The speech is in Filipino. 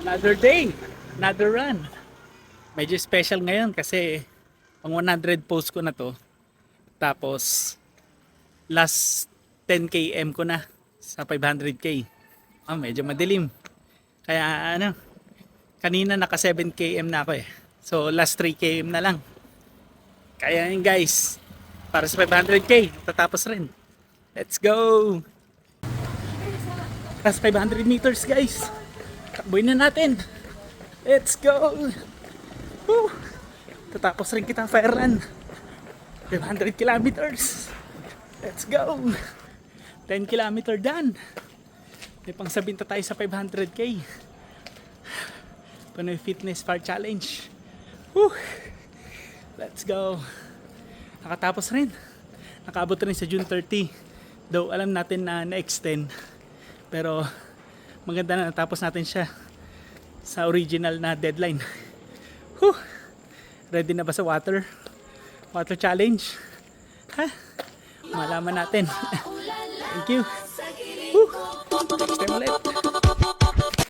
Another day, another run. Medyo special ngayon kasi pang 100 post ko na to. Tapos last 10 km ko na sa 500k. Medyo madilim. Kaya kanina naka 7 km na ako eh. So last 3 km na lang. Kaya yun guys, para sa 500k, tatapos rin. Let's go! Last 500 meters guys. Takbuhin na natin. Let's go! Woo! Tatapos rin kita fire run. 500 kilometers. Let's go! 10 kilometer done. May pang sabinta tayo sa 500k. Panoy Fitness Fire Challenge. Woo! Let's go! Nakatapos rin. Nakaabot rin sa June 30. Though alam natin na na-extend. Pero maganda na natapos natin siya sa original na deadline. Whew! Ready na ba sa water? Water challenge? Ha? Malaman natin. Thank you. Whew! Next time ulit.